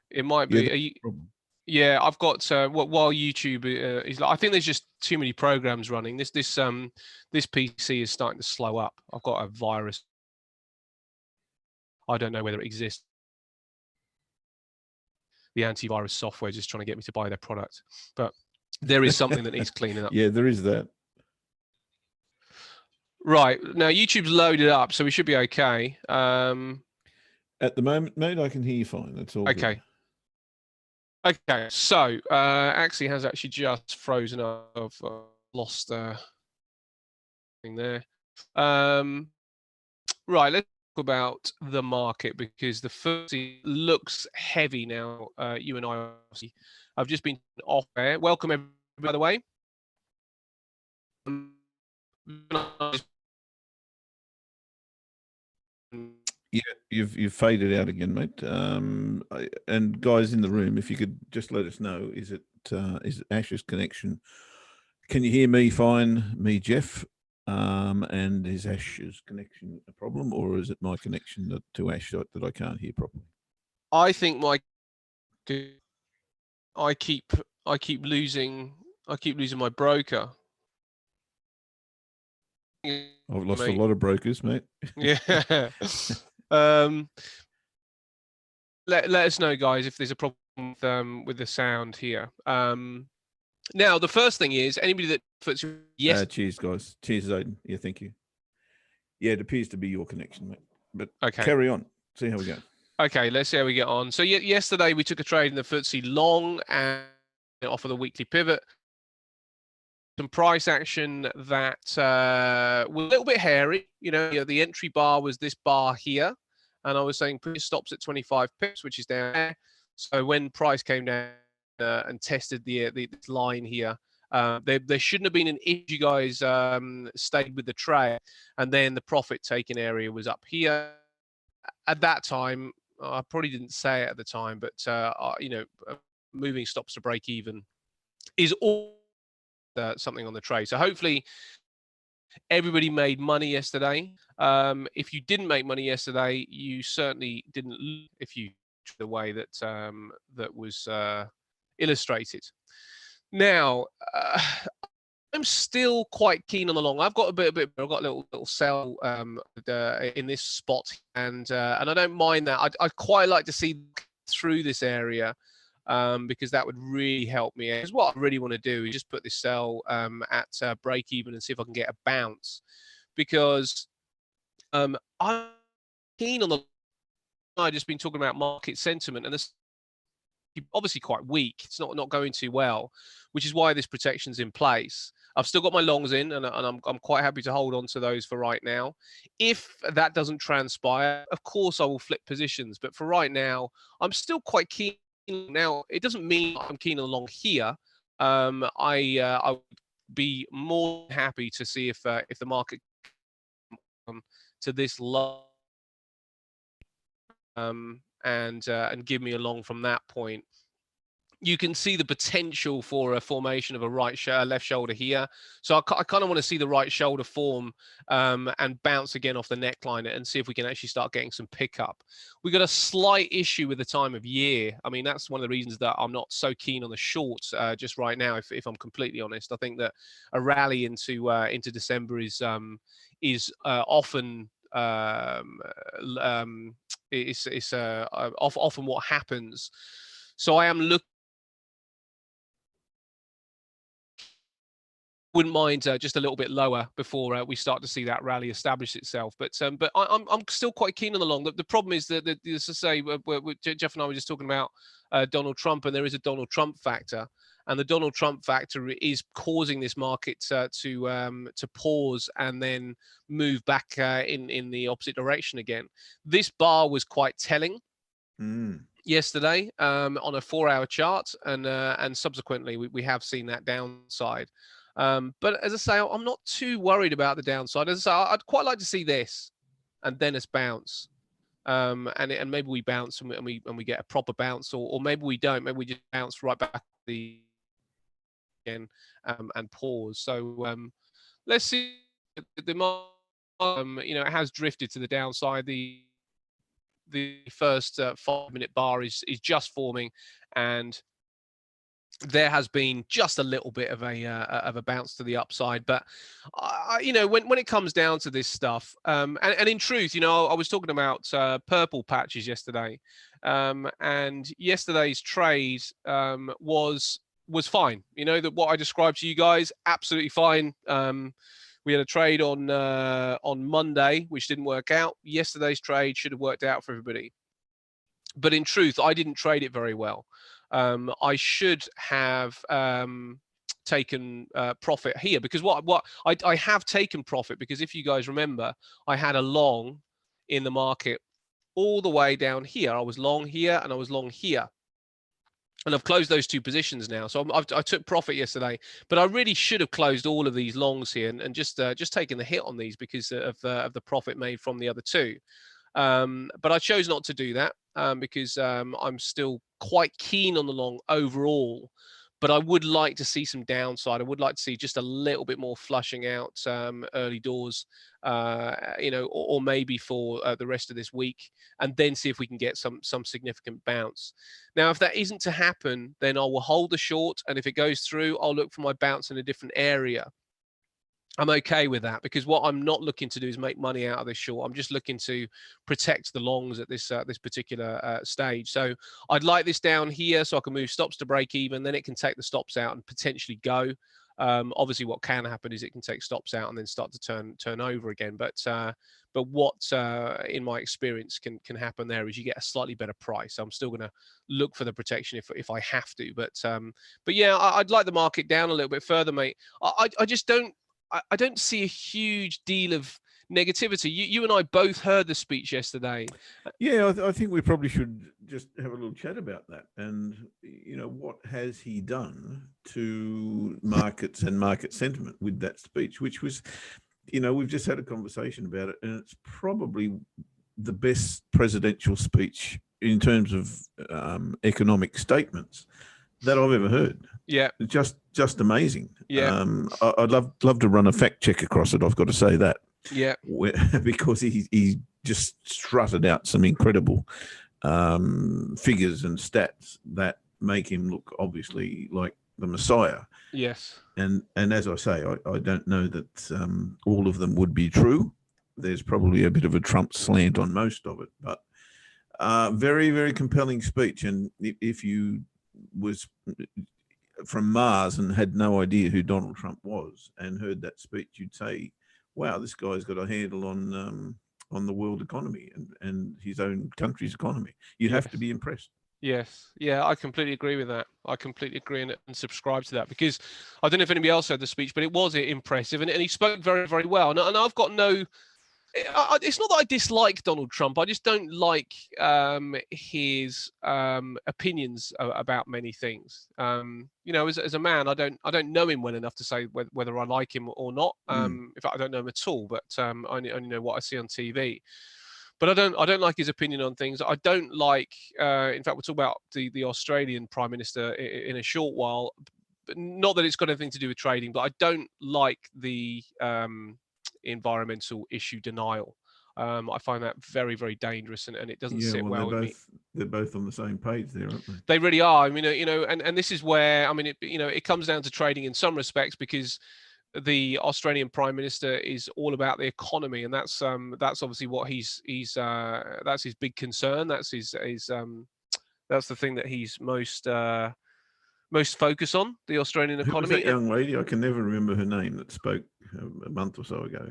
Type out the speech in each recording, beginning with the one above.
It might Yeah, be. Yeah, I've got while YouTube is like, I think there's just too many programs running. This PC is starting to slow up. I've got a virus. I don't know whether it exists. The antivirus software just trying to get me to buy their product, but there is something that needs cleaning up. Yeah, there is that. Right, now YouTube's loaded up, so we should be okay. At the moment, mate, I can hear you fine. That's all okay. good. Okay, so Axie has actually just frozen up. I've lost thing there. Right, let's talk about the market because the FTSE looks heavy now. You and I, I've just been off air. Welcome, everybody, by the way. Yeah, you've faded out again, mate. And guys in the room, if you could just let us know, is it Ash's connection? Can you hear me fine, me, Jeff? And is Ash's connection a problem, or is it my connection to Ash that I can't hear properly? I think I keep losing my broker. I've lost a lot of brokers, mate. Yeah. Let us know, guys, if there's a problem with the sound here. Now, the first thing is anybody that puts yes. Cheers, guys. Cheers, Aiden. Yeah, thank you. Yeah, it appears to be your connection, mate. But okay, carry on. See how we go. Okay, let's see how we get on. So yesterday we took a trade in the FTSE long and off of the weekly pivot. Some price action that was a little bit hairy. You know, the entry bar was this bar here, and I was saying previous stops at 25 pips, which is down there. So when price came down and tested this line here, there shouldn't have been an issue. You guys stayed with the trade, and then the profit taking area was up here. At that time, I probably didn't say it at the time, but you know, moving stops to break even is all something on the trade. So hopefully everybody made money yesterday. If you didn't make money yesterday, you certainly didn't lose if you the way that that was illustrated. Now, I'm still quite keen on the long. I've got I've got a little sell in this spot, and I don't mind that. I'd quite like to see through this area because that would really help me. Because what I really want to do is just put this sell at break even and see if I can get a bounce. Because I'm keen on the. I've just been talking about market sentiment, and this obviously quite weak. It's not going too well, which is why this protection's in place. I've still got my longs in, and I'm quite happy to hold on to those for right now. If that doesn't transpire, of course I will flip positions. But for right now, I'm still quite keen. Now it doesn't mean I'm keen along here. I would be more happy to see if the market to this low and give me a long from that point. You can see the potential for a formation of a left shoulder here. So I kind of want to see the right shoulder form and bounce again off the neckline and see if we can actually start getting some pickup. We've got a slight issue with the time of year. I mean, that's one of the reasons that I'm not so keen on the shorts just right now, if I'm completely honest. I think that a rally into December is often it's often what happens. So I am looking. Wouldn't mind just a little bit lower before we start to see that rally establish itself. But I'm still quite keen on the long. The problem is that, as I say, Jeff and I were just talking about Donald Trump, and there is a Donald Trump factor, and the Donald Trump factor is causing this market to pause and then move back in the opposite direction again. This bar was quite telling. Yesterday on a 4-hour chart, and subsequently we have seen that downside. But as I say, I'm not too worried about the downside. As I say, I'd quite like to see this, and then us bounce, and maybe we bounce and we get a proper bounce, or maybe we don't. Maybe we just bounce right back again and pause. So let's see. The you know, it has drifted to the downside. the first 5-minute bar is just forming, and there has been just a little bit of a bounce to the upside. But when it comes down to this stuff, and in truth, I was talking about purple patches yesterday, and yesterday's trade was fine. That what I described to you guys, absolutely fine. We had a trade on Monday which didn't work out. Yesterday's trade should have worked out for everybody, but in truth, I didn't trade it very well. I should have taken profit here, because what I have taken profit, because if you guys remember, I had a long in the market all the way down here. I was long here and I was long here, and I've closed those two positions now. So I took profit yesterday, but I really should have closed all of these longs here and just taken the hit on these because of the profit made from the other two. But I chose not to do that because I'm still quite keen on the long overall. But I would like to see some downside. I would like to see just a little bit more flushing out early doors, or maybe for the rest of this week, and then see if we can get some significant bounce. Now, if that isn't to happen, then I will hold the short, and if it goes through, I'll look for my bounce in a different area. I'm okay with that, because what I'm not looking to do is make money out of this short. I'm just looking to protect the longs at this particular stage. So I'd like this down here so I can move stops to break even. Then it can take the stops out and potentially go. Obviously, what can happen is it can take stops out and then start to turn over again. But what in my experience can happen there is you get a slightly better price. So I'm still going to look for the protection if I have to. But yeah, I'd like the market down a little bit further, mate. I just don't. I don't see a huge deal of negativity. You and I both heard the speech yesterday. Yeah, I think we probably should just have a little chat about that. And, what has he done to markets and market sentiment with that speech, which was, we've just had a conversation about it, and it's probably the best presidential speech in terms of economic statements that I've ever heard. Yeah, just amazing. Yeah, I'd love to run a fact check across it. I've got to say that. Yeah, because he just strutted out some incredible figures and stats that make him look obviously like the Messiah. Yes. And as I say, I don't know that all of them would be true. There's probably a bit of a Trump slant on most of it, but very, very compelling speech. And if you was from Mars and had no idea who Donald Trump was and heard that speech, you'd say, wow, this guy's got a handle on the world economy and his own country's economy. You'd have to be impressed. Yes. Yeah, I completely agree with that. I completely agree and subscribe to that, because I don't know if anybody else heard the speech, but it was impressive, and he spoke very, very well. And I've got no... It's not that I dislike Donald Trump. I just don't like his opinions about many things. As a man, I don't know him well enough to say whether I like him or not. In fact, I don't know him at all. But I only know what I see on TV. But I don't like his opinion on things. I don't like. In fact, we'll talk about the Australian Prime Minister in a short while. But not that it's got anything to do with trading, but I don't like the environmental issue denial. I find that very, very dangerous, and it doesn't sit well with me. They're both on the same page there, aren't they? They really are. I mean, and this is where, I mean, it comes down to trading in some respects, because the Australian Prime Minister is all about the economy, and that's obviously what that's his big concern. That's that's the thing that he's most focused on, the Australian economy. Who was that young lady? I can never remember her name that spoke a month or so ago.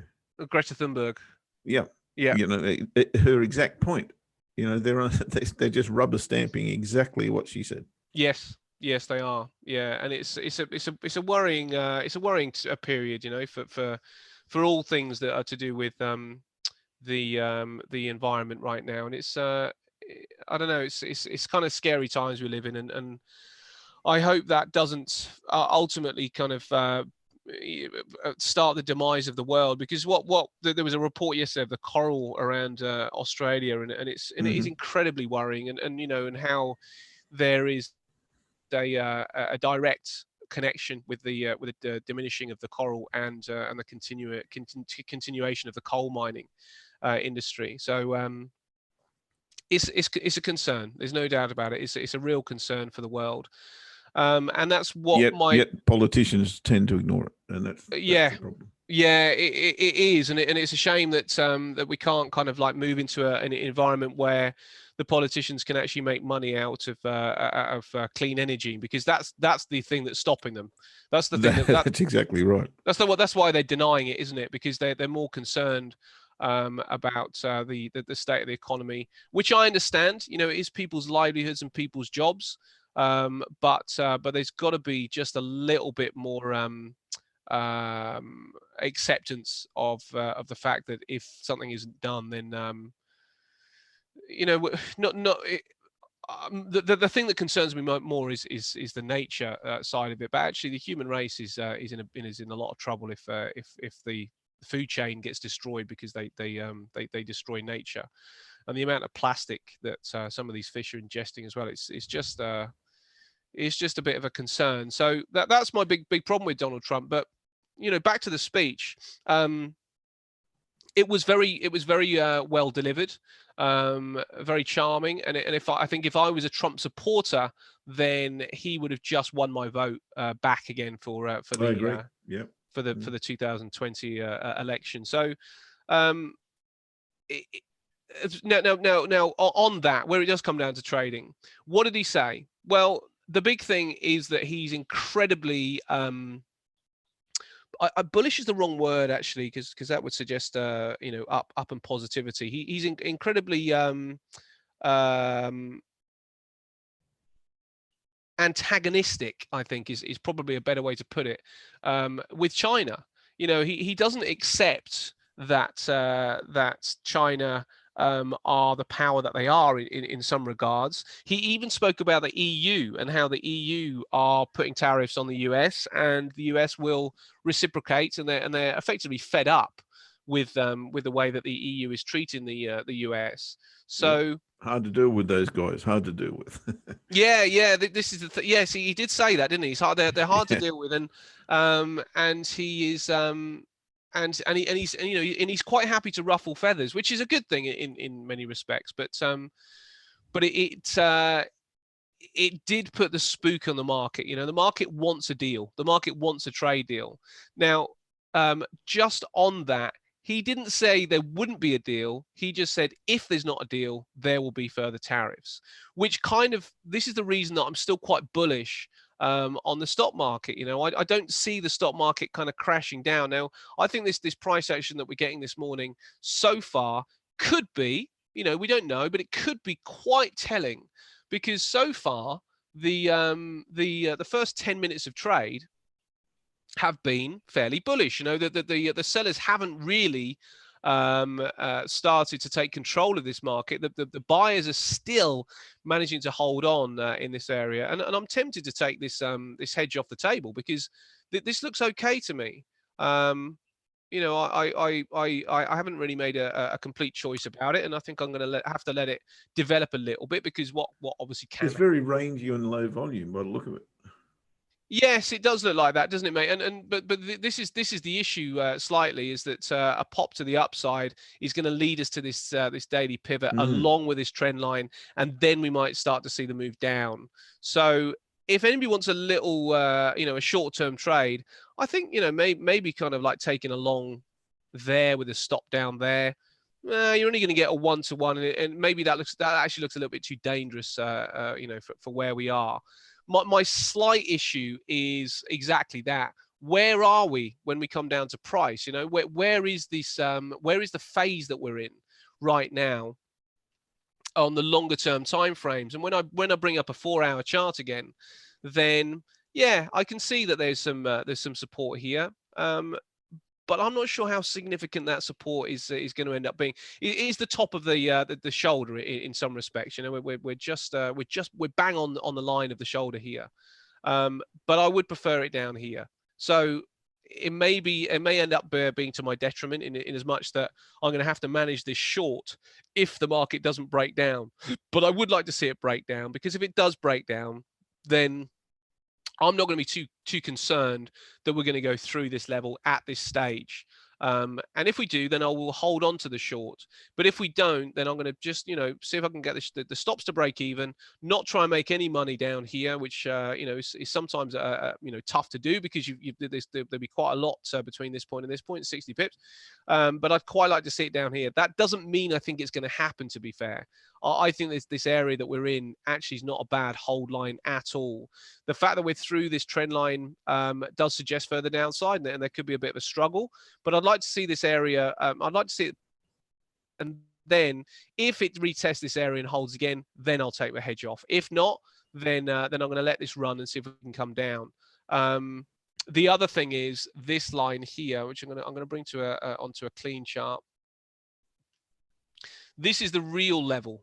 Greta Thunberg. Yeah. Her exact point. They're just rubber stamping exactly what she said. Yes, they are. Yeah, and it's a worrying period, for all things that are to do with the environment right now, and it's I don't know, it's kind of scary times we live in, and I hope that doesn't ultimately kind of start the demise of the world, because there was a report yesterday of the coral around Australia, and it is incredibly worrying, and how there is a direct connection with the diminishing of the coral and the continuation of the coal mining industry. So it's a concern. There's no doubt about it. It's a real concern for the world, and that's what Yet politicians tend to ignore it, and that's yeah. the problem. Yeah, it is, and it's a shame that that we can't kind of like move into an environment where the politicians can actually make money out of clean energy, because that's the thing that's stopping them. That's the thing that's exactly right. That's why they're denying it, isn't it? Because they're more concerned about the state of the economy, which I understand. You know, it is people's livelihoods and people's jobs, but there's got to be just a little bit more acceptance of the fact that if something isn't done, then you know, not it, the thing that concerns me more is the nature side of it. But actually, the human race is in a lot of trouble if the food chain gets destroyed because they destroy nature, and the amount of plastic that some of these fish are ingesting as well. It's just a bit of a concern. So that's my big problem with Donald Trump. But you know, back to the speech. It was very well delivered, very charming, and I think if I was a Trump supporter, then he would have just won my vote back again for the for the 2020 election. So now on that, where it does come down to trading, what did he say? Well, the big thing is that he's incredibly bullish is the wrong word, actually, because that would suggest you know, up and positivity. He's incredibly antagonistic, I think is probably a better way to put it, with China. You know, he doesn't accept that that China are the power that they are in some regards. He even spoke about the EU and how the EU are putting tariffs on the US, and the US will reciprocate, and they're effectively fed up with the way that the EU is treating the US. So hard to deal with those guys. Hard to deal with. yeah. This is the yes. He did say that, didn't he? So they're hard to deal with, and he is and he's quite happy to ruffle feathers, which is a good thing in many respects. But it did put the spook on the market. You know, the market wants a deal. The market wants a trade deal. Now, just on that, he didn't say there wouldn't be a deal. He just said if there's not a deal, there will be further tariffs. Which kind of, this is the reason that I'm still quite bullish on the stock market. You know, I don't see the stock market kind of crashing down. Now, I think this price action that we're getting this morning so far could be, you know, we don't know, but it could be quite telling, because so far the first 10 minutes of trade have been fairly bullish. You know, the sellers haven't really started to take control of this market. The buyers are still managing to hold on in this area, and I'm tempted to take this this hedge off the table, because this looks okay to me. You know, I haven't really made a complete choice about it, and I think I'm going to have to let it develop a little bit, because what obviously can. It's very rangy and low volume by the look of it. Yes, it does look like that, doesn't it, mate? But this is the issue slightly, is that a pop to the upside is going to lead us to this this daily pivot along with this trend line, and then we might start to see the move down. So if anybody wants a little you know, a short-term trade, I think, you know, maybe kind of like taking a long there with a stop down there. You're only going to get a 1-to-1, and maybe that actually looks a little bit too dangerous, you know, for where we are. My slight issue is exactly that. Where are we when we come down to price? You know, where is this? Where is the phase that we're in right now on the longer term time frames? And when I bring up a 4-hour chart again, then yeah, I can see that there's some support here. But I'm not sure how significant that support is going to end up being. It is the top of the shoulder in some respects. You know, we're bang on the line of the shoulder here, but I would prefer it down here. So it may end up being to my detriment in as much that I'm going to have to manage this short if the market doesn't break down. But I would like to see it break down, because if it does break down, then I'm not going to be too concerned that we're going to go through this level at this stage. And if we do, then I will hold on to the short. But if we don't, then I'm going to just, see if I can get the stops to break even, not try and make any money down here, which, is sometimes, tough to do, because there'll be quite a lot between this point and this point, 60 pips. But I'd quite like to see it down here. That doesn't mean I think it's going to happen, to be fair. I think this area that we're in actually is not a bad hold line at all. The fact that we're through this trend line does suggest further downside, and there could be a bit of a struggle. But I'd like to see this area. I'd like to see it, and then if it retests this area and holds again, then I'll take the hedge off. If not, then I'm going to let this run and see if we can come down. The other thing is this line here, which I'm going to bring to onto a clean chart. This is the real level.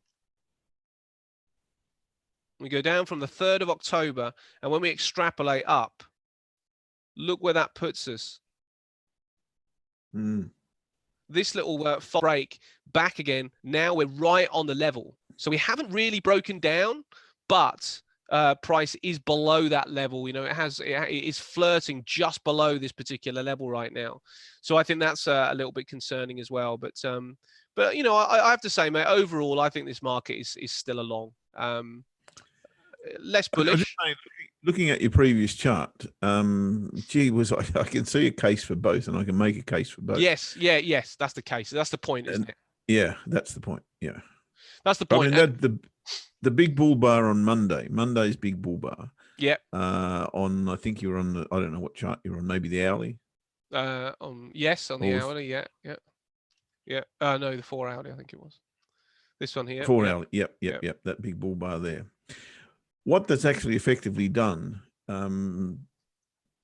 We go down from the 3rd of October, and when we extrapolate up, look where that puts us. This little break back again. Now we're right on the level. So we haven't really broken down, but price is below that level. It is flirting just below this particular level right now. So I think that's a little bit concerning as well. But I have to say, mate, overall, I think this market is still a long. Less bullish. Looking at your previous chart, gee whiz, I can see a case for both, and I can make a case for both. Yes, that's the case. That's the point, isn't it? Yeah, that's the point. Yeah, that's the point. I mean, the big bull bar on Monday's big bull bar. Yeah. I think you were on I don't know what chart you're on. Maybe the hourly. Yes, on the hourly. Yeah. No, the 4 hourly. I think it was this one here. 4 hourly. Yep. That big bull bar there. What that's actually effectively done,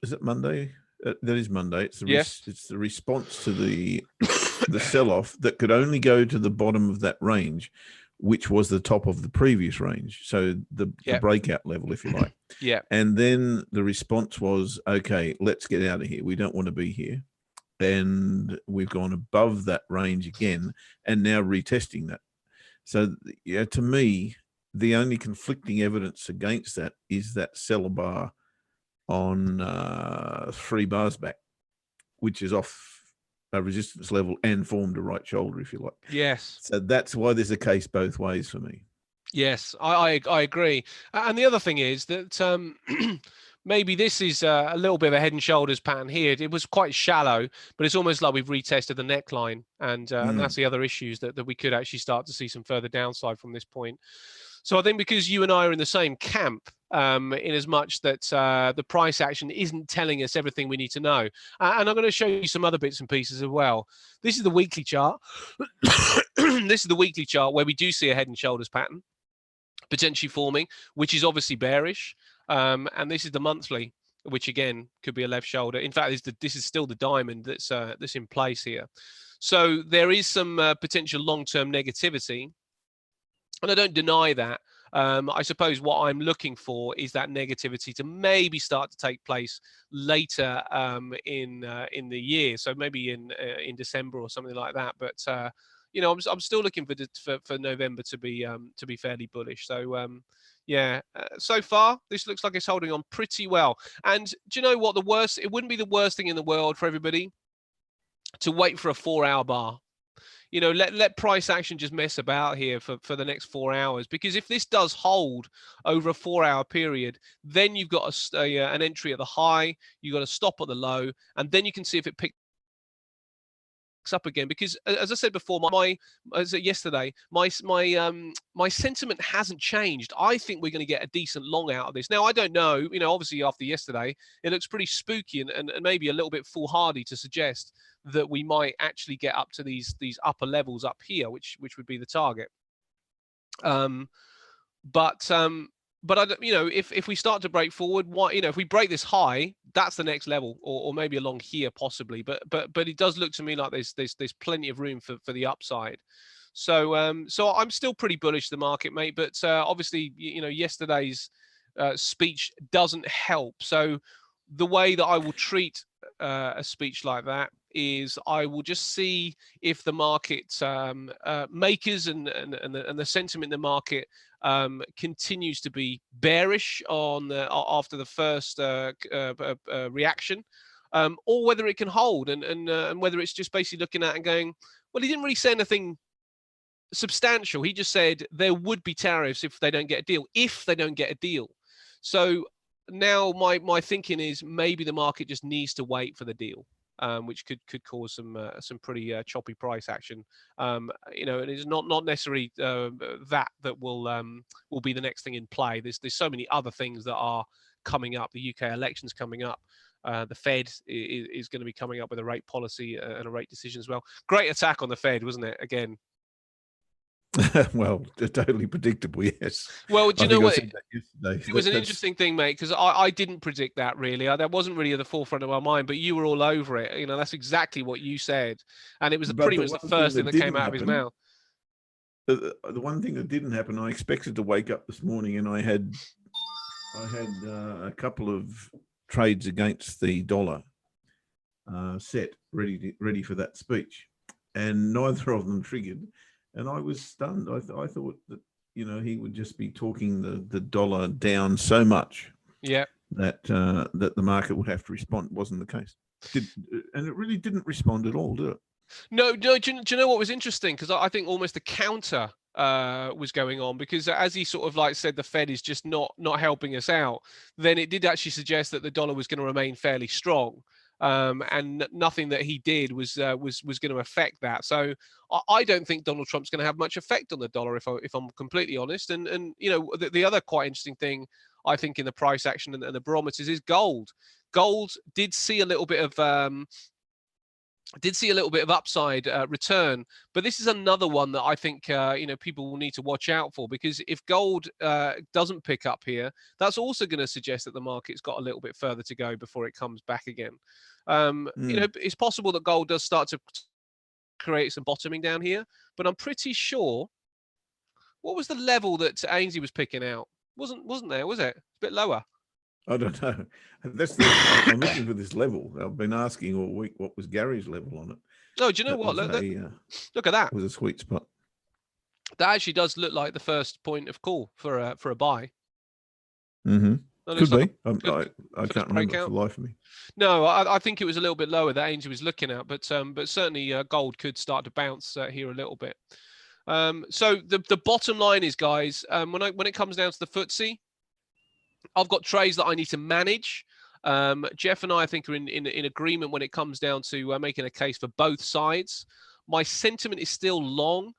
is it Monday? That is Monday. It's the response to the sell-off that could only go to the bottom of that range, which was the top of the previous range. So the breakout level, if you like. Yeah. And then the response was, okay, let's get out of here. We don't want to be here. And we've gone above that range again, and now retesting that. So to me, the only conflicting evidence against that is that seller bar on 3 bars back, which is off a resistance level and formed a right shoulder, if you like. Yes. So that's why there's a case both ways for me. Yes, I agree. And the other thing is that maybe this is a little bit of a head and shoulders pattern here. It was quite shallow, but it's almost like we've retested the neckline. And that's the other issues that we could actually start to see some further downside from this point. So I think because you and I are in the same camp, in as much that the price action isn't telling us everything we need to know. And I'm going to show you some other bits and pieces as well. This is the weekly chart. This is the weekly chart where we do see a head and shoulders pattern potentially forming, which is obviously bearish. And this is the monthly, which again could be a left shoulder. In fact, this is still the diamond that's in place here. So there is some potential long-term negativity. And I don't deny that. I suppose what I'm looking for is that negativity to maybe start to take place later in the year, so maybe in December or something like that. But I'm still looking for November to be fairly bullish. So so far this looks like it's holding on pretty well. And do you know what? It wouldn't be the worst thing in the world for everybody to wait for a 4-hour bar. Let price action just mess about here for the next 4 hours, because if this does hold over a 4-hour period, then you've got an entry at the high, you've got a stop at the low, and then you can see if it picks up again. Because as I said before, yesterday, my sentiment hasn't changed. I think we're going to get a decent long out of this. Now, I don't know, obviously after yesterday, it looks pretty spooky and maybe a little bit foolhardy to suggest that we might actually get up to these upper levels up here, which would be the target. But if we start to break forward, if we break this high, that's the next level, or maybe along here possibly. But it does look to me like there's plenty of room for the upside. So I'm still pretty bullish the market, mate. But obviously, yesterday's speech doesn't help. So the way that I will treat a speech like that is I will just see if the market makers and the sentiment in the market continues to be bearish after the first reaction. or whether it can hold, and whether it's just basically looking at and going, well, he didn't really say anything substantial. He just said there would be tariffs if they don't get a deal. If they don't get a deal, so now my thinking is maybe the market just needs to wait for the deal. Which could cause some pretty choppy price action, and it's not necessarily that will be the next thing in play. There's so many other things that are coming up. The UK elections coming up. The Fed is going to be coming up with a rate policy and a rate decision as well. Great attack on the Fed, wasn't it? Again. Well, totally predictable, yes. Well, do you know what? It was an interesting thing, mate, because I didn't predict that really. That wasn't really at the forefront of my mind, but you were all over it. That's exactly what you said, and it was pretty much the first thing that came out of his mouth. The one thing that didn't happen, I expected to wake up this morning and I had a couple of trades against the dollar set ready for that speech, and neither of them triggered. And I was stunned. I thought that he would just be talking the dollar down so much, that the market would have to respond. It wasn't the case, and it really didn't respond at all, did it? No. Do you know what was interesting? Because I think almost the counter was going on, because as he sort of like said, the Fed is just not helping us out. Then it did actually suggest that the dollar was going to remain fairly strong. And nothing that he did was going to affect that. So I don't think Donald Trump's going to have much effect on the dollar, if I'm completely honest. And the other quite interesting thing I think in the price action and the barometers is gold. Gold did see a little bit of upside return, but this is another one that I think people will need to watch out for, because if gold doesn't pick up here, that's also going to suggest that the market's got a little bit further to go before it comes back again. It's possible that gold does start to create some bottoming down here, but I'm pretty sure. What was the level that Ainsley was picking out? Wasn't there? Was it? It's a bit lower. I don't know. I'm looking for this level. I've been asking all week what was Gary's level on it. Oh, do you know what? Look at that. It was a sweet spot. That actually does look like the first point of call for a buy. Mm-hmm. Could be. I can't remember for the life of me. No, I think it was a little bit lower that Ainsley was looking at, but certainly gold could start to bounce here a little bit. So the bottom line is, guys, when it comes down to the FTSE, I've got trades that I need to manage. Jeff and I think, are in agreement when it comes down to making a case for both sides. My sentiment is still long,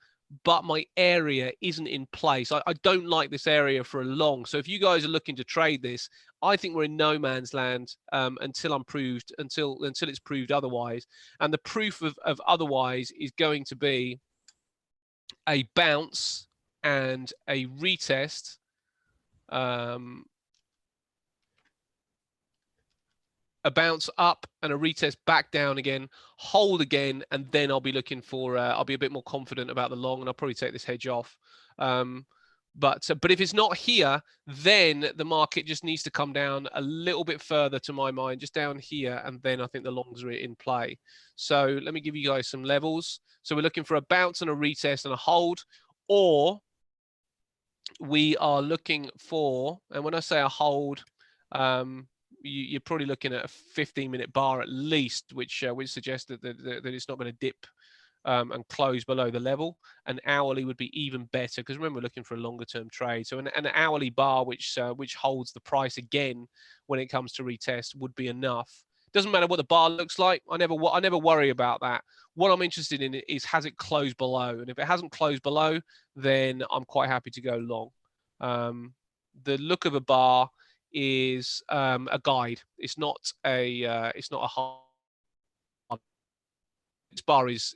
but my area isn't in place. I don't like this area for a long. So if you guys are looking to trade this, I think we're in no man's land until it's proved otherwise. And the proof of otherwise is going to be a bounce and a retest. A bounce up and a retest back down again, hold again, and then I'll be looking for. I'll be a bit more confident about the long, and I'll probably take this hedge off. But if it's not here, then the market just needs to come down a little bit further, to my mind, just down here, and then I think the longs are in play. So let me give you guys some levels. So we're looking for a bounce and a retest and a hold, or we are looking for, and when I say a hold, you're probably looking at a 15-minute bar at least, which suggests that it's not going to dip and close below the level. An hourly would be even better, because remember, we're looking for a longer-term trade. So an hourly bar which holds the price again when it comes to retest would be enough. Doesn't matter what the bar looks like. I never worry about that. What I'm interested in is, has it closed below? And if it hasn't closed below, then I'm quite happy to go long. The look of a bar is a guide. It's not a hard. Its bar is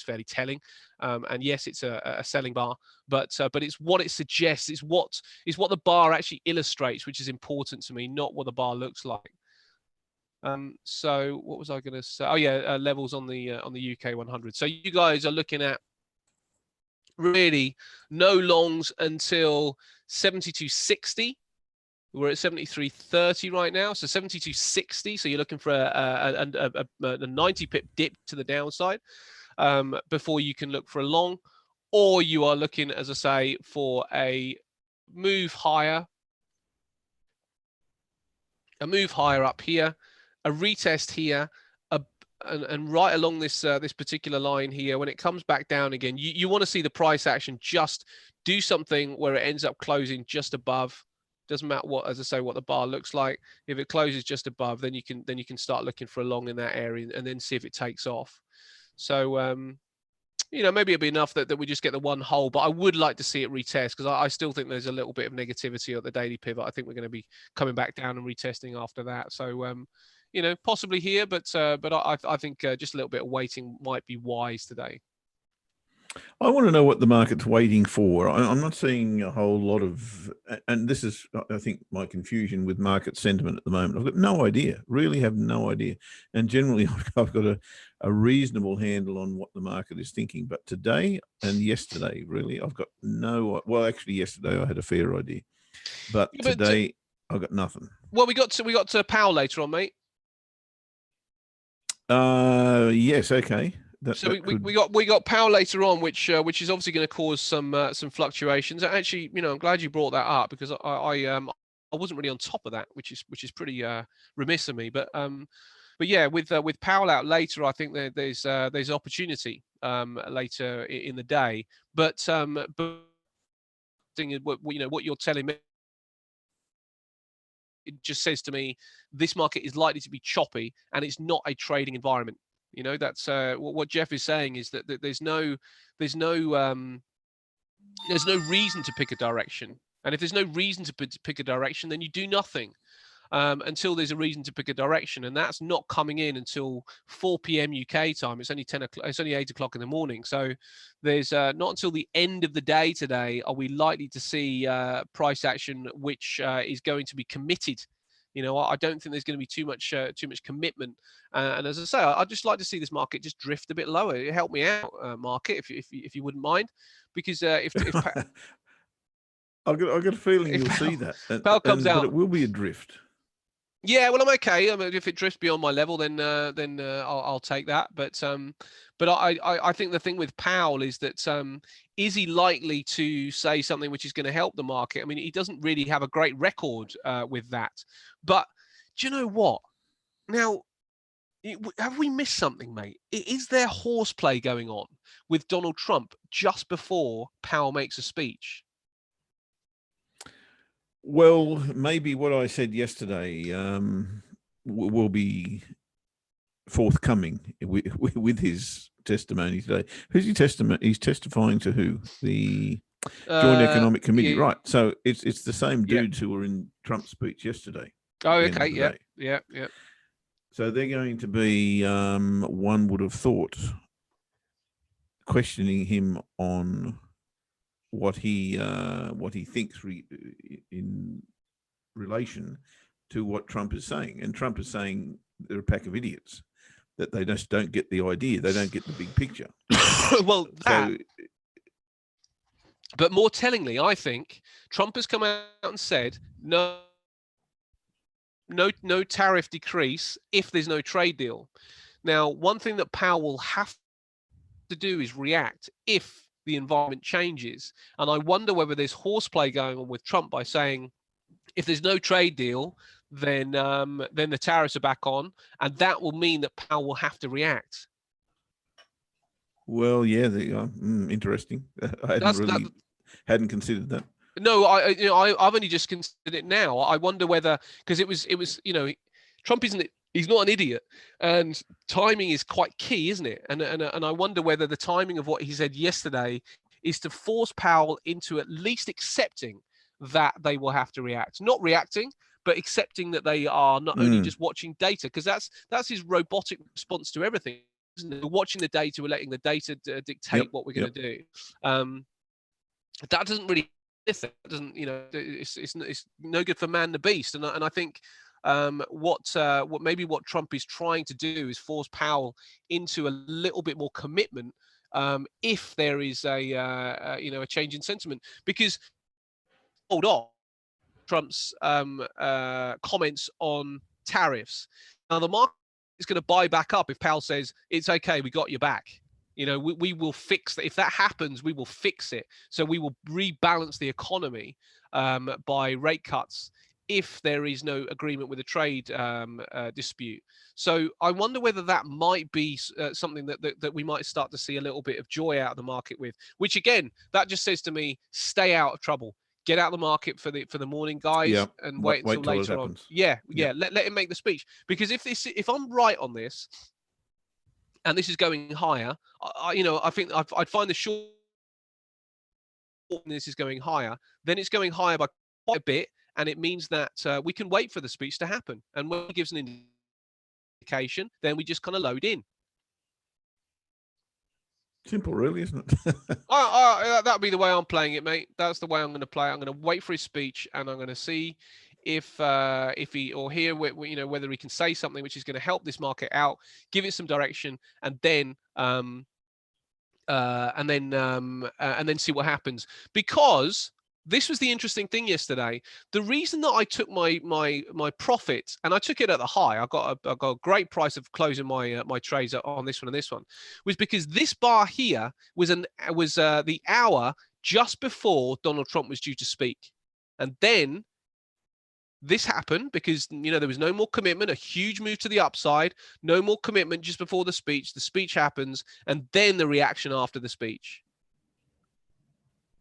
fairly telling, and yes, it's a selling bar, but it's what it suggests. It's what the bar actually illustrates, which is important to me, not what the bar looks like. So what was I going to say? Oh yeah, levels on the UK 100. So you guys are looking at really no longs until 72.60. We're at 73.30 right now, so 72.60. So you're looking for a 90 pip dip to the downside before you can look for a long, or you are looking, as I say, for a move higher up here, a retest here, and right along this this particular line here, when it comes back down again, you want to see the price action just do something where it ends up closing just above. Doesn't matter what, as I say, what the bar looks like. If it closes just above, then you can start looking for a long in that area and then see if it takes off. So maybe it'll be enough that we just get the one hole, but I would like to see it retest, because I still think there's a little bit of negativity at the daily pivot. I think we're going to be coming back down and retesting after that. So possibly here, but I think just a little bit of waiting might be wise today. I want to know what the market's waiting for. I'm not seeing a whole lot of, and this is, I think, my confusion with market sentiment at the moment. I've got no idea, really have no idea. And generally, I've got a reasonable handle on what the market is thinking. But today and yesterday, really, I've got well, actually, yesterday I had a fair idea. But today, I've got nothing. Well, we got to Powell later on, mate. Yes, okay. So we got Powell later on, which is obviously going to cause some fluctuations. Actually, I'm glad you brought that up, because I wasn't really on top of that, which is pretty remiss of me. But yeah, with Powell out later, I think there's opportunity later in the day. But what you're telling me, it just says to me this market is likely to be choppy and it's not a trading environment. That's what Jeff is saying, is that there's no reason to pick a direction. And if there's no reason to pick a direction, then you do nothing until there's a reason to pick a direction. And that's not coming in until 4 p.m. UK time. It's only 10 o'clock. It's only 8 o'clock in the morning. So there's not until the end of the day today are we likely to see price action, which is going to be committed. I don't think there's going to be too much commitment. And as I say, I'd just like to see this market just drift a bit lower. Help me out, market, if you wouldn't mind, because if I've got a feeling you'll see that. Powell comes out, but it will be a drift. Yeah, well, I'm okay. I mean, if it drifts beyond my level, then I'll take that. But I think the thing with Powell is that is he likely to say something which is going to help the market? I mean, he doesn't really have a great record with that. But do you know what? Now, have we missed something, mate? Is there horseplay going on with Donald Trump just before Powell makes a speech? Well, maybe what I said yesterday will be forthcoming with his testimony today. Who's he He's testifying to who? The Joint Economic Committee, yeah. Right? So it's the same dudes who were in Trump's speech yesterday. Oh, okay, yeah. So they're going to be, one would have thought, questioning him on what he thinks in relation to what Trump is saying. And Trump is saying they're a pack of idiots, that they just don't get the idea, they don't get the big picture. Well, but more tellingly, I think Trump has come out and said no tariff decrease if there's no trade deal. Now, one thing that Powell will have to do is react if the environment changes. And I wonder whether there's horseplay going on with Trump by saying, if there's no trade deal, then the tariffs are back on, and that will mean that Powell will have to react. Well, yeah, interesting. I hadn't considered that. No, I've only just considered it now. I wonder whether, because it was Trump he's not an idiot, and timing is quite key, isn't it? And I wonder whether the timing of what he said yesterday is to force Powell into at least accepting that they will have to react, not reacting, but accepting that they are not only just watching data, because that's his robotic response to everything, isn't it? Watching the data, we're letting the data dictate what we're going to do. That doesn't really, it doesn't, it's no good for man the beast, and I think. What Trump is trying to do is force Powell into a little bit more commitment if there is a change in sentiment, because hold on, Trump's comments on tariffs. Now the market is going to buy back up if Powell says it's okay, we got your back. We will fix that. If that happens, we will fix it. So we will rebalance the economy by rate cuts if there is no agreement with a trade dispute. So I wonder whether that might be something that we might start to see a little bit of joy out of the market with, which again, that just says to me, stay out of trouble. Get out of the market for the morning, guys, and wait until till later on. Yeah. Let him make the speech, because if I'm right on this, and this is going higher, I think I'd find the short this is going higher, then it's going higher by quite a bit, and it means that we can wait for the speech to happen. And when it gives an indication, then we just kind of load in. Simple, really, isn't it? That'd be the way I'm playing it, mate. That's the way I'm going to play it. I'm going to wait for his speech, and I'm going to see if he or hear whether he can say something which is going to help this market out, give it some direction, and then see what happens. Because this was the interesting thing yesterday. The reason that I took my profit, and I took it at the high, I got a great price of closing my trades on this one and this one, was because this bar here was the hour just before Donald Trump was due to speak, and then this happened because there was no more commitment, a huge move to the upside, no more commitment just before the speech. The speech happens, and then the reaction after the speech.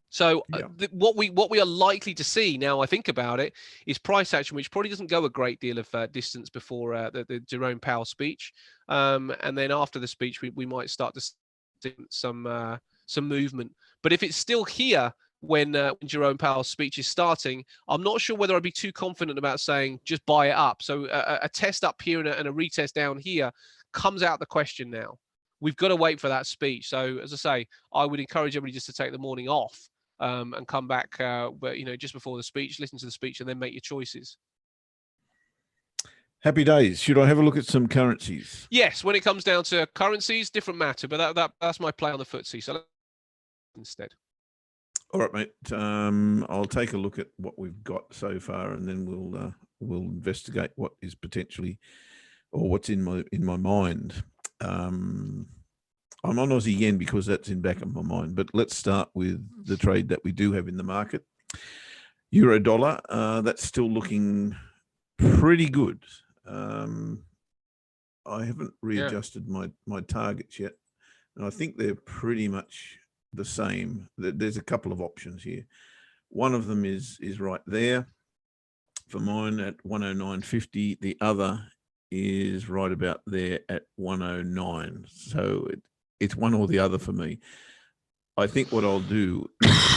So what we are likely to see now, I think about it, is price action, which probably doesn't go a great deal of distance before the Jerome Powell speech, and then after the speech, we might start to see some movement. But if it's still here when Jerome Powell's speech is starting, I'm not sure whether I'd be too confident about saying just buy it up. So a test up here and a retest down here comes out the question now. We've got to wait for that speech. So as I say, I would encourage everybody just to take the morning off and come back, but just before the speech, listen to the speech, and then make your choices. Happy days. Should I have a look at some currencies? Yes, when it comes down to currencies, different matter, but that's my play on the FTSE. So instead. All right, mate. I'll take a look at what we've got so far, and then we'll investigate what is potentially, or what's in my mind. I'm on Aussie yen because that's in back of my mind. But let's start with the trade that we do have in the market. Euro dollar. That's still looking pretty good. I haven't readjusted my targets yet, and I think they're pretty much the same. There's a couple of options here. One of them is right there for mine at 109.50. The other is right about there at 109. So it's one or the other for me. I think what I'll do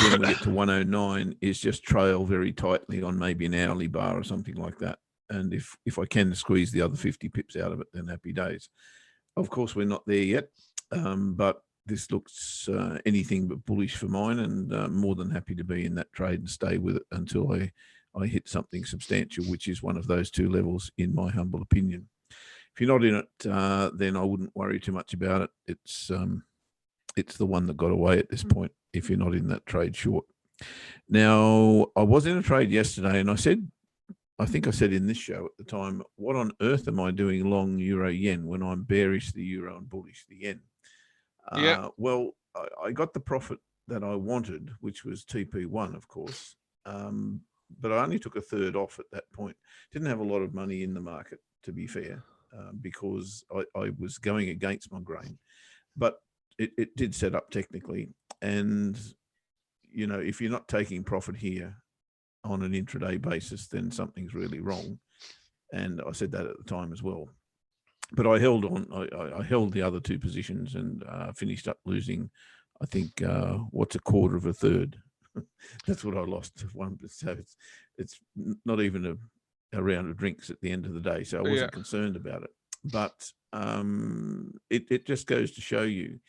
when we get to 109 is just trail very tightly on maybe an hourly bar or something like that. And if I can squeeze the other 50 pips out of it, then happy days. Of course, we're not there yet, but this looks anything but bullish for mine, and more than happy to be in that trade and stay with it until I hit something substantial, which is one of those two levels, in my humble opinion. If you're not in it, then I wouldn't worry too much about it. It's the one that got away at this point, if you're not in that trade short. Now, I was in a trade yesterday, and I think I said in this show at the time, what on earth am I doing long euro yen when I'm bearish the euro and bullish the yen? Well, I got the profit that I wanted, which was TP1, of course, but I only took a third off at that point. Didn't have a lot of money in the market, to be fair, because I was going against my grain, but it did set up technically. And, if you're not taking profit here on an intraday basis, then something's really wrong. And I said that at the time as well. But I held on. I held the other two positions and finished up losing, I think, what's a quarter of a third. That's what I lost. So it's not even a round of drinks at the end of the day. So I wasn't concerned about it. But it just goes to show you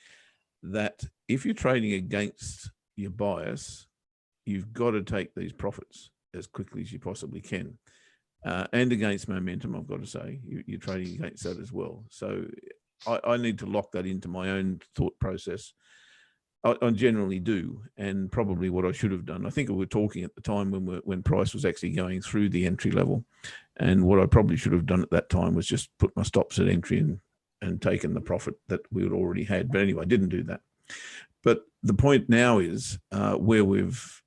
that if you're trading against your bias, you've got to take these profits as quickly as you possibly can. And against momentum, I've got to say, you're trading against that as well. So I need to lock that into my own thought process. I generally do, and probably what I should have done. I think we were talking at the time when price was actually going through the entry level, and what I probably should have done at that time was just put my stops at entry and taken the profit that we had already had. But anyway, I didn't do that. But the point now is where we've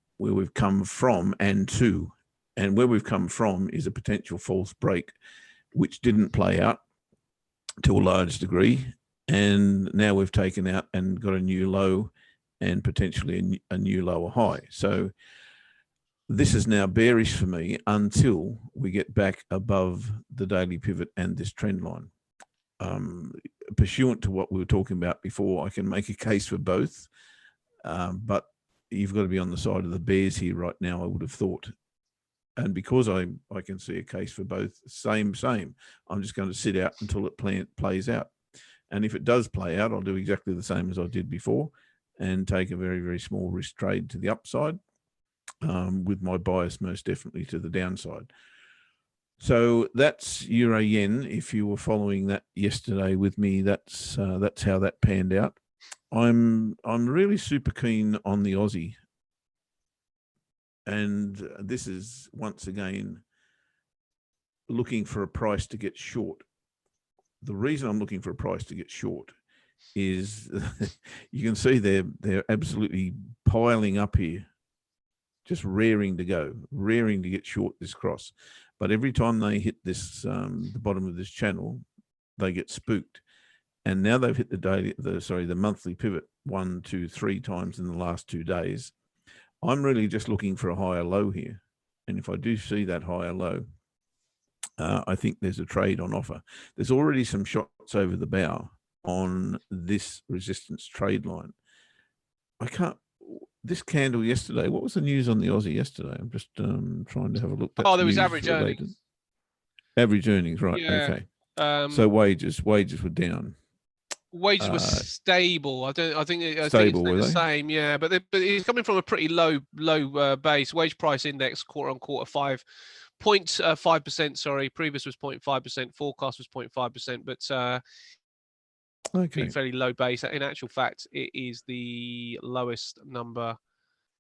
come from and to. And where we've come from is a potential false break, which didn't play out to a large degree. And now we've taken out and got a new low and potentially a new lower high. So this is now bearish for me until we get back above the daily pivot and this trend line. Pursuant to what we were talking about before, I can make a case for both, but you've got to be on the side of the bears here right now, I would have thought. And because I can see a case for both, same, I'm just going to sit out until it plays out. And if it does play out, I'll do exactly the same as I did before and take a very, very small risk trade to the upside, with my bias most definitely to the downside. So that's Euro Yen. If you were following that yesterday with me, that's how that panned out. I'm really super keen on the Aussie. And this is once again looking for a price to get short. The reason I'm looking for a price to get short is you can see they're absolutely piling up here, just raring to go, raring to get short this cross. But every time they hit this, the bottom of this channel, they get spooked. And now they've hit the monthly pivot 1, 2, 3 times in the last 2 days. I'm really just looking for a higher low here. And if I do see that higher low, I think there's a trade on offer. There's already some shots over the bow on this resistance trade line. This candle yesterday, what was the news on the Aussie yesterday? I'm just trying to have a look. That's there was average earnings. Average earnings, right. Yeah. Okay. So wages were down. Wages were stable. I think it's the same. Yeah, but it's coming from a pretty low base. Wage price index quarter on quarter 0.5%. Sorry, previous was 0.5%. Forecast was 0.5%. But okay, fairly low base. In actual fact, it is the lowest number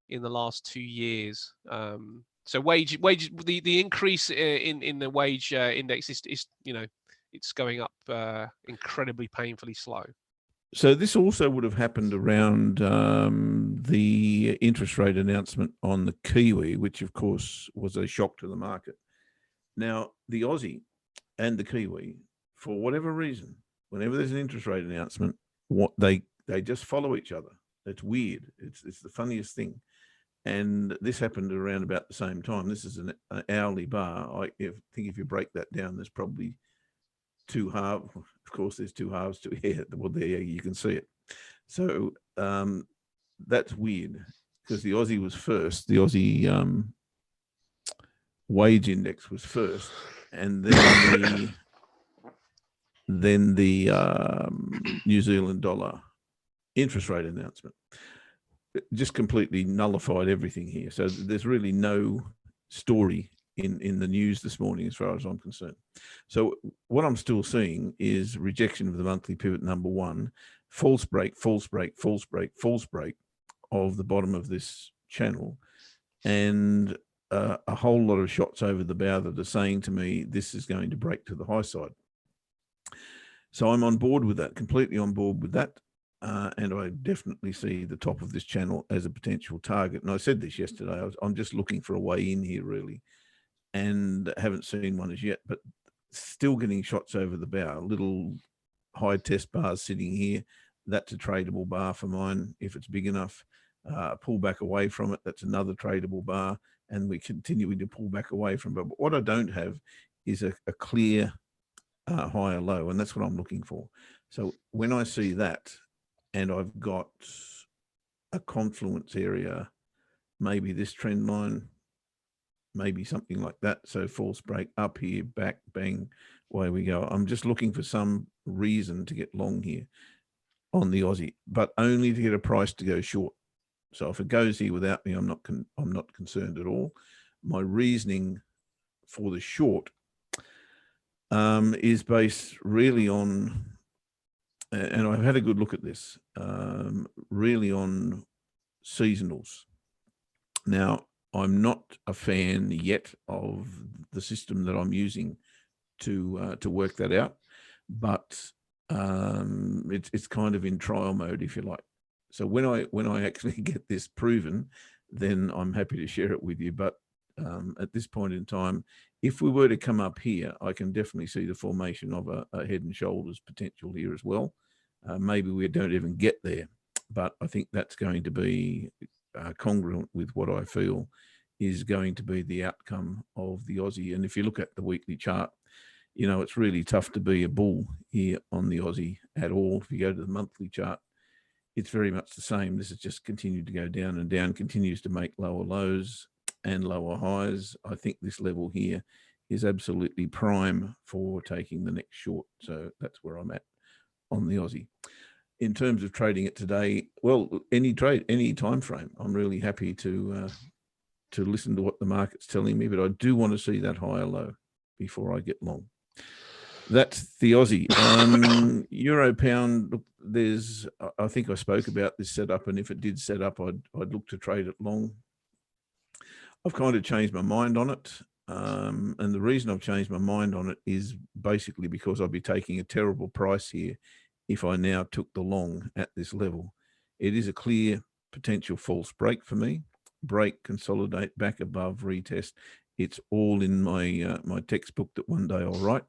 in the last 2 years. So wage the increase in the wage index is it's going up incredibly painfully slow. So this also would have happened around the interest rate announcement on the Kiwi, which of course was a shock to the market. Now, the Aussie and the Kiwi, for whatever reason, whenever there's an interest rate announcement, they just follow each other. It's weird. It's the funniest thing. And this happened around about the same time. This is an hourly bar. I think if you break that down, there's probably 2 halves. Of course, there's 2 halves to here. Well, there you can see it. So that's weird because the Aussie was first. The Aussie wage index was first, and then the New Zealand dollar interest rate announcement. It just completely nullified everything here. So there's really no story in the news this morning as far as I'm concerned. So what I'm still seeing is rejection of the monthly pivot number 1, false break of the bottom of this channel, and a whole lot of shots over the bow that are saying to me this is going to break to the high side. So I'm on board with that, completely on board with that. And I definitely see the top of this channel as a potential target. And I said this yesterday, I'm just looking for a way in here really, and haven't seen one as yet, but still getting shots over the bow, little high test bars sitting here. That's a tradable bar for mine if it's big enough. Pull back away from it, that's another tradable bar, and we're continuing to pull back away from it. But what I don't have is a clear higher low, and that's what I'm looking for. So when I see that, and I've got a confluence area, maybe this trend line, maybe something like that. So false break up here, back, bang, away we go. I'm just looking for some reason to get long here on the Aussie, but only to get a price to go short. So if it goes here without me, I'm not concerned at all. My reasoning for the short is based really on, and I've had a good look at this, really on seasonals. Now, I'm not a fan yet of the system that I'm using to work that out, but it's kind of in trial mode, if you like. So when I actually get this proven, then I'm happy to share it with you. But at this point in time. If we were to come up here, I can definitely see the formation of a head and shoulders potential here as well. Maybe we don't even get there, but I think that's going to be congruent with what I feel is going to be the outcome of the Aussie. And if you look at the weekly chart, you know, it's really tough to be a bull here on the Aussie at all. If you go to the monthly chart, it's very much the same. This has just continued to go down and down, continues to make lower lows and lower highs. I think this level here is absolutely prime for taking the next short. So that's where I'm at on the Aussie. In terms of trading it today, well, any trade, any time frame, I'm really happy to listen to what the market's telling me, but I do want to see that higher low before I get long. That's the Aussie. Euro pound, look, there's, I think I spoke about this setup, and if it did set up, I'd look to trade it long. I've kind of changed my mind on it. And the reason I've changed my mind on it is basically because I'll be taking a terrible price here if I now took the long at this level. It is a clear potential false break for me. Break, consolidate, back above, retest. It's all in my my textbook that one day I'll write.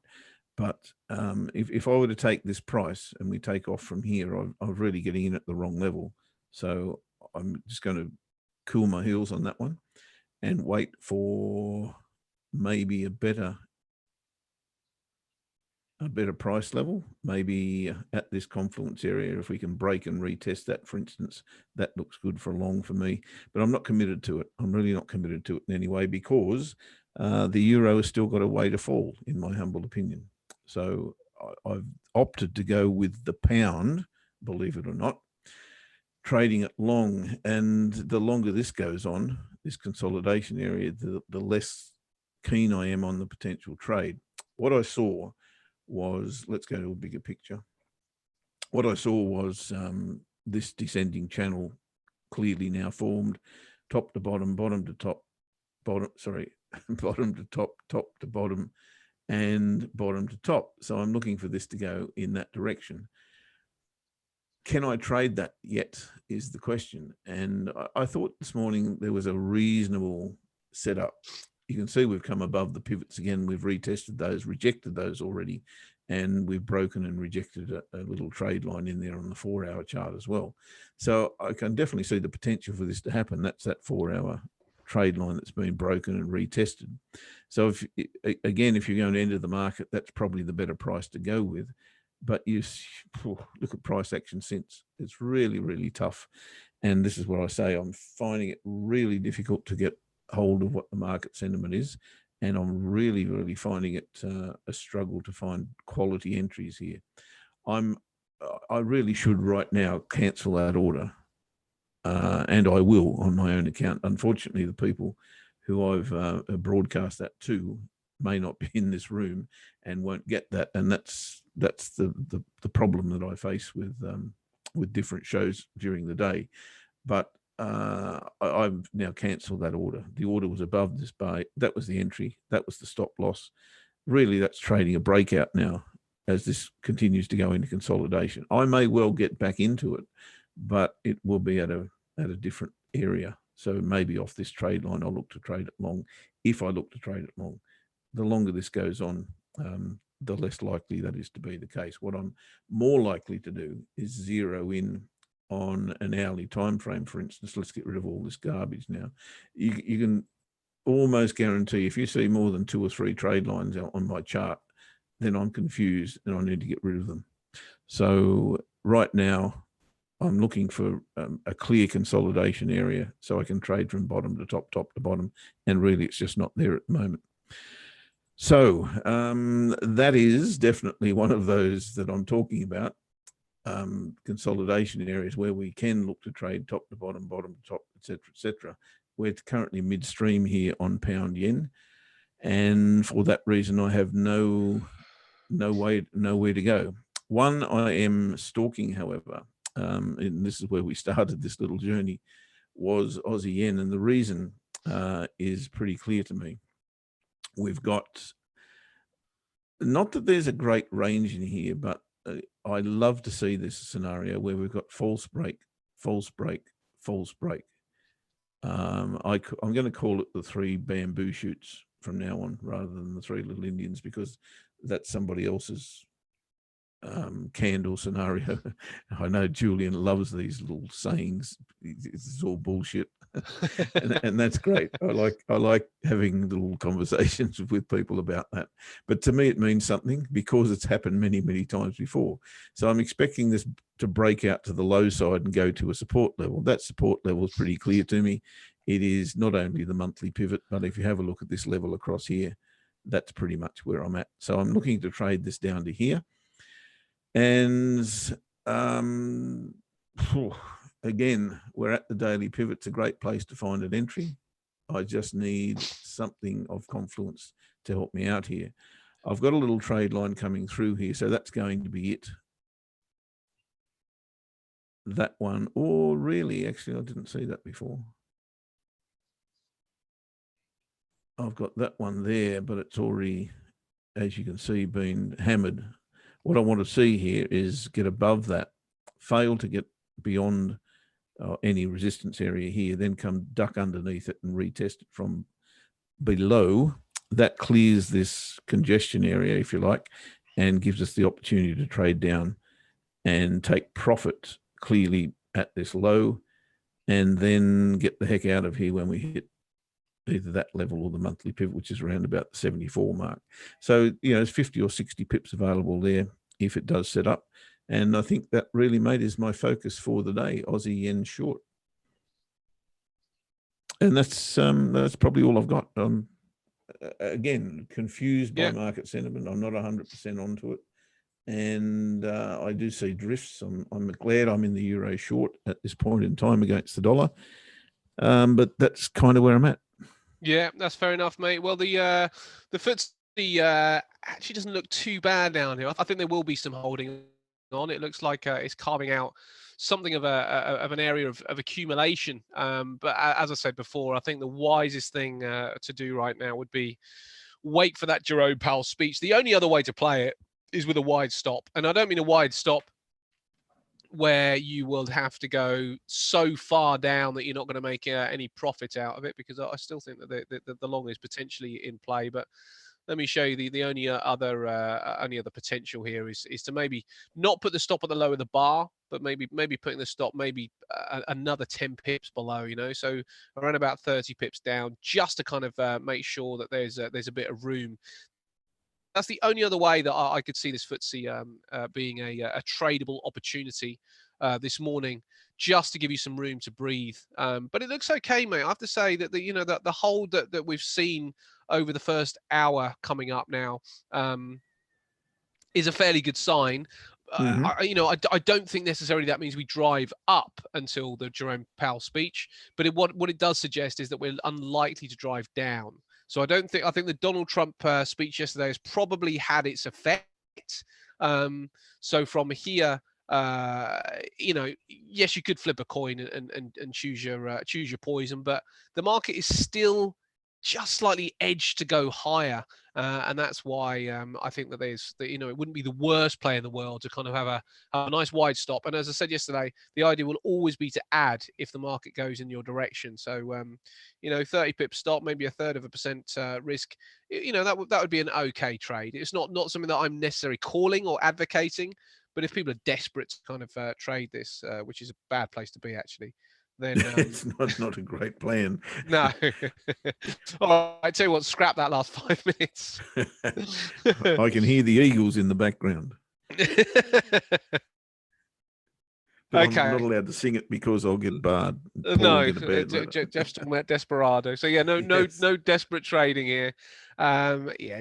But if I were to take this price and we take off from here, I'm really getting in at the wrong level. So I'm just going to cool my heels on that one and wait for maybe a better price level, maybe at this confluence area. If we can break and retest that, for instance, that looks good for long for me, but I'm not committed to it. I'm really not committed to it in any way, because the euro has still got a way to fall, in my humble opinion. So I've opted to go with the pound, believe it or not, trading it long. And the longer this goes on, this consolidation area, the less keen I am on the potential trade. What I saw was, let's go to a bigger picture. What I saw was this descending channel clearly now formed, top to bottom, bottom to top, bottom to top, top to bottom, and bottom to top. So I'm looking for this to go in that direction. Can I trade that yet is the question. And I thought this morning there was a reasonable setup. You can see we've come above the pivots again. We've retested those, rejected those already, and we've broken and rejected a little trade line in there on the 4-hour chart as well. So I can definitely see the potential for this to happen. That's that 4-hour trade line that's been broken and retested. So if you're going to enter the market, that's probably the better price to go with. But you look at price action since. It's really, really tough. And this is what I say, I'm finding it really difficult to get hold of what the market sentiment is. And I'm really, really finding it a struggle to find quality entries here. I really should right now cancel that order. And I will on my own account. Unfortunately, the people who I've broadcast that to may not be in this room and won't get that. And that's the problem that I face with different shows during the day. But I've now cancelled that order. The order was above this buy. That was the entry. That was the stop loss. Really, that's trading a breakout now as this continues to go into consolidation. I may well get back into it, but it will be at a different area. So maybe off this trade line, I'll look to trade it long. If I look to trade it long, the longer this goes on, the less likely that is to be the case. What I'm more likely to do is zero in on an hourly time frame, for instance. Let's get rid of all this garbage now. You can almost guarantee if you see more than 2 or 3 trade lines on my chart, then I'm confused and I need to get rid of them. So right now, I'm looking for a clear consolidation area so I can trade from bottom to top, top to bottom, and really it's just not there at the moment. So that is definitely one of those that I'm talking about. Consolidation areas where we can look to trade top to bottom, bottom to top, etc., etc. We're currently midstream here on pound yen, and for that reason, I have nowhere to go. One I am stalking, however, and this is where we started this little journey, was Aussie yen, and the reason is pretty clear to me. We've got, not that there's a great range in here, but I love to see this scenario where we've got false break, false break, false break. I'm going to call it the 3 bamboo shoots from now on, rather than the 3 little Indians, because that's somebody else's candle scenario. I know Julian loves these little sayings. It's all bullshit, and that's great. I like having little conversations with people about that. But to me, it means something because it's happened many, many times before. So I'm expecting this to break out to the low side and go to a support level. That support level is pretty clear to me. It is not only the monthly pivot, but if you have a look at this level across here, that's pretty much where I'm at. So I'm looking to trade this down to here. And again, we're at the daily pivot. It's a great place to find an entry. I just need something of confluence to help me out here. I've got a little trade line coming through here, so that's going to be it. That one, or really, actually, I didn't see that before. I've got that one there, but it's already, as you can see, been hammered. What I want to see here is get above that, fail to get beyond any resistance area here, then come duck underneath it and retest it from below. That clears this congestion area, if you like, and gives us the opportunity to trade down and take profit clearly at this low, and then get the heck out of here when we hit either that level or the monthly pivot, which is around about the 74 mark. So, there's 50 or 60 pips available there if it does set up. And I think that really, mate, is my focus for the day, Aussie yen short. And that's probably all I've got. Again, confused by market sentiment. I'm not 100% onto it. And I do see drifts. I'm glad I'm in the euro short at this point in time against the dollar. But that's kind of where I'm at. Yeah, that's fair enough, mate. Well, the FTSE actually doesn't look too bad down here. I think there will be some holding on. It looks like it's carving out something of an area of accumulation. But as I said before, I think the wisest thing to do right now would be wait for that Jerome Powell speech. The only other way to play it is with a wide stop, and I don't mean a wide stop where you will have to go so far down that you're not going to make any profit out of it, because I still think that the long is potentially in play. But let me show you the only other potential here is to maybe not put the stop at the low of the bar, but maybe putting the stop another 10 pips below, so around about 30 pips down, just to kind of make sure that there's a bit of room. That's the only other way that I could see this FTSE being a tradable opportunity this morning, just to give you some room to breathe. But it looks okay, mate. I have to say that the hold that we've seen over the first hour coming up now is a fairly good sign. I don't think necessarily that means we drive up until the Jerome Powell speech, but what it does suggest is that we're unlikely to drive down. So I think the Donald Trump speech yesterday has probably had its effect. So from here, yes, you could flip a coin and choose your poison, but the market is still just slightly edged to go higher, and that's why I think that it wouldn't be the worst play in the world to kind of have a nice wide stop. And as I said yesterday, the idea will always be to add if the market goes in your direction. So 30 pip stop, maybe 1/3% risk. That would be an okay trade. It's not something that I'm necessarily calling or advocating, but if people are desperate to kind of trade this, which is a bad place to be actually, then it's not a great plan. No. All right, I tell you what, scrap that last 5 minutes. I can hear the Eagles in the background. But okay. I'm not allowed to sing it because I'll get barred. No, Jeff's talking about Desperado. So yeah, no desperate trading here.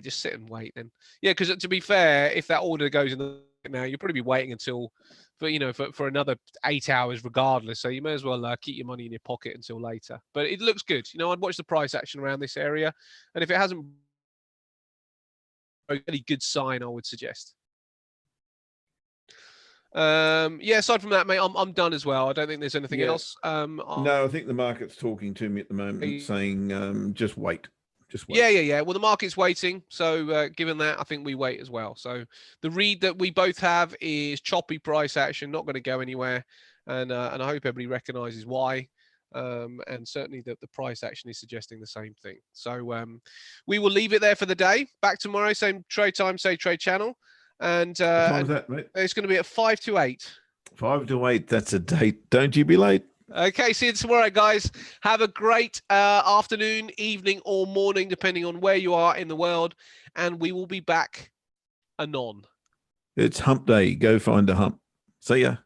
Just sit and wait then. Yeah, because to be fair, if that order goes in the now, you'll probably be waiting until for another 8 hours regardless. So you may as well keep your money in your pocket until later. But it looks good. I'd watch the price action around this area, and if it hasn't, a really good sign, I would suggest. Aside from that, mate, I'm done as well. I don't think there's anything else. No, I think the market's talking to me at the moment, saying just wait. Just wait. Yeah. Well, the market's waiting. So given that, I think we wait as well. So the read that we both have is choppy price action, not going to go anywhere. And I hope everybody recognises why. And certainly the price action is suggesting the same thing. So we will leave it there for the day. Back tomorrow, same trade time, same trade channel. And, What time is that, mate? it's going to be at 5 to 8. 5 to 8. That's a date. Don't you be late. Okay, see you tomorrow, guys. Have a great afternoon, evening, or morning, depending on where you are in the world. And we will be back anon. It's hump day. Go find a hump. See ya.